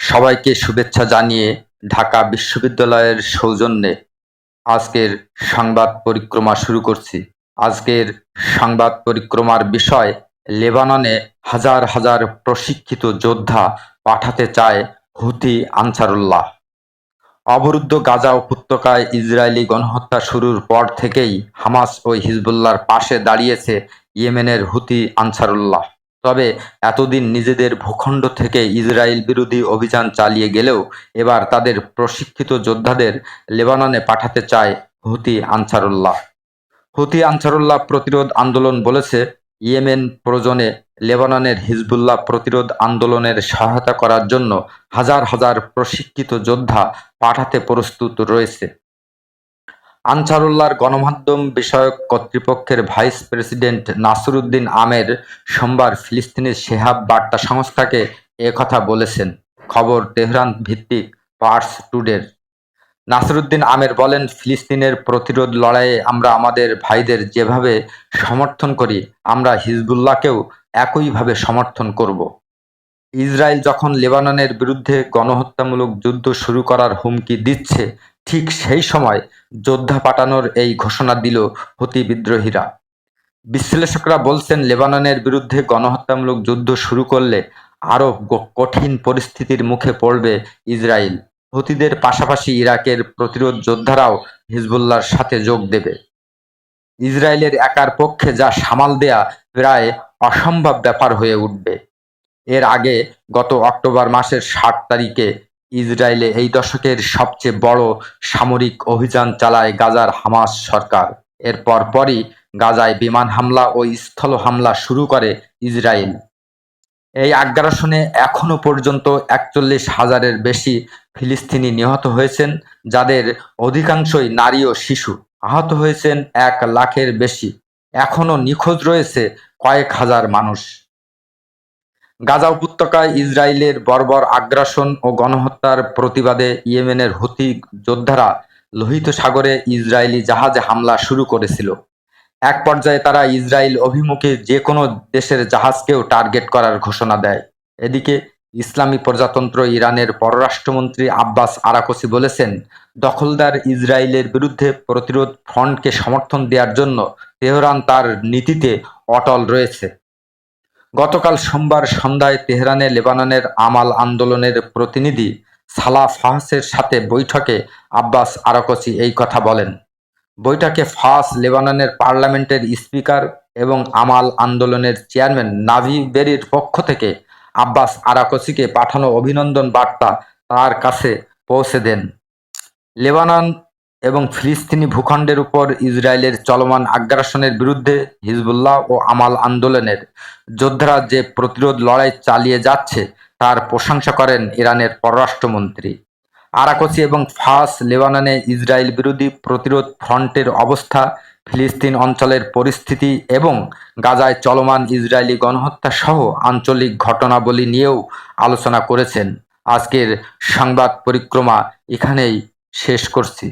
সবাইকে শুভেচ্ছা জানিয়ে ঢাকা বিশ্ববিদ্যালয়ের সৌজন্যে আজকের সংবাদ পরিক্রমা শুরু করছি। আজকের সংবাদ পরিক্রমার বিষয়, লেবাননে হাজার হাজার প্রশিক্ষিত যোদ্ধা পাঠাতে চায় হুথি আনসারুল্লাহ। অবরুদ্ধ গাজা উপত্যকায় ইসরায়েলি গণহত্যা শুরুর পর থেকেই হামাস ও হিজবুল্লাহর পাশে দাঁড়িয়েছে ইয়েমেনের হুথি আনসারুল্লাহ। তবে এতদিন নিজেদের ভূখণ্ড থেকে ইসরায়েল বিরোধী অভিযান চালিয়ে গেলেও এবার তাদের প্রশিক্ষিত যোদ্ধাদের লেবাননে পাঠাতে চায় হুথি আনসারুল্লাহ। হুথি আনসারুল্লাহ প্রতিরোধ আন্দোলন বলেছে, ইয়েমেন প্রয়োজনে লেবাননের হিজবুল্লাহ প্রতিরোধ আন্দোলনের সহায়তা করার জন্য হাজার হাজার প্রশিক্ষিত যোদ্ধা পাঠাতে প্রস্তুত রয়েছে। আনসারুল্লাহর গণমাধ্যম বিষয়ক কর্তৃপক্ষের ভাইস প্রেসিডেন্ট নাসিরুদ্দিন আমের সোমবার ফিলিস্তিনের শেহাব বার্তা সংস্থাকে একথা বলেছেন। খবর তেহরান ভিত্তিক পার্স টুডের। নাসিরুদ্দিন আমের বলেন, ফিলিস্তিনের প্রতিরোধ লড়াইয়ে আমরা আমাদের ভাইদের যেভাবে সমর্থন করি, আমরা হিজবুল্লাহকেও একইভাবে সমর্থন করব। ইসরায়েল যখন লেবাননের বিরুদ্ধে গণহত্যামূলক যুদ্ধ শুরু করার হুমকি দিচ্ছে, ঠিক সেই সময় যোদ্ধা পাঠানোর এই ঘোষণা দিল হুথি বিদ্রোহীরা। বিশ্লেষকরা বলছেন, লেবাননের বিরুদ্ধে গণহত্যামূলক যুদ্ধ শুরু করলে আরও কঠিন পরিস্থিতির মুখে পড়বে ইসরায়েল। হুথিদের পাশাপাশি ইরাকের প্রতিরোধ যোদ্ধারাও হিজবুল্লাহর সাথে যোগ দেবে। ইসরায়েলের একার পক্ষে যা সামাল দেয়া প্রায় অসম্ভব ব্যাপার হয়ে উঠবে। এর আগে গত অক্টোবর মাসের ৭ তারিখে ইসরায়েলে এই দশকের সবচেয়ে বড় সামরিক অভিযান চালায় গাজার হামাস সরকার। এর পরপরই গাজায় বিমান হামলা ও স্থল হামলা শুরু করে ইসরায়েল। এই আগ্রাসনে এখনো পর্যন্ত ৪১,০০০-এর বেশি ফিলিস্তিনি নিহত হয়েছেন, যাদের অধিকাংশই নারী ও শিশু। আহত হয়েছেন ১ লাখের বেশি। এখনো নিখোঁজ রয়েছে কয়েক হাজার মানুষ। গাজা উপত্যকায় ইসরায়েলের বর্বর আগ্রাসন ও গণহত্যার প্রতিবাদে ইয়েমেনের হুথি যোদ্ধারা লোহিত সাগরে ইসরায়েলি জাহাজে হামলা শুরু করেছিল। এক পর্যায়ে তারা ইসরায়েল অভিমুখী যে কোনো দেশের জাহাজকেও টার্গেট করার ঘোষণা দেয়। এদিকে ইসলামী প্রজাতন্ত্র ইরানের পররাষ্ট্রমন্ত্রী আব্বাস আরাকচি বলেছেন, দখলদার ইসরায়েলের বিরুদ্ধে প্রতিরোধ ফ্রন্টকে সমর্থন দেওয়ার জন্য তেহরান তার নীতিতে অটল রয়েছে। গতকাল সোমবার সন্ধ্যায় তেহরানে লেবাননের আমাল আন্দোলনের প্রতিনিধি সালাহ ফাহাসের সাথে বৈঠকে আব্বাস আরাকচি এই কথা বলেন। বৈঠকে ফাস লেবাননের পার্লামেন্টের স্পিকার এবং আমাল আন্দোলনের চেয়ারম্যান নাভি বেরির পক্ষ থেকে আব্বাস আরাকচিকে পাঠানো অভিনন্দন বার্তা তার কাছে পৌঁছে দেন। লেবানন এবং ফিলিস্তিনি ভূখণ্ডের উপর ইসরায়েলের চলমান আগ্রাসনের বিরুদ্ধে হিজবুল্লাহ ও আমাল আন্দোলনের যোদ্ধারা যে প্রতিরোধ লড়াই চালিয়ে যাচ্ছে তার প্রশংসা করেন ইরানের পররাষ্ট্রমন্ত্রী। আরাকচি এবং ফাস লেবাননে ইসরায়েল বিরোধী প্রতিরোধ ফ্রন্টের অবস্থা, ফিলিস্তিন অঞ্চলের পরিস্থিতি এবং গাজায় চলমান ইসরায়েলি গণহত্যা সহ আঞ্চলিক ঘটনাবলী নিয়েও আলোচনা করেছেন। আজকের সংবাদ পরিক্রমা এখানেই শেষ করছি।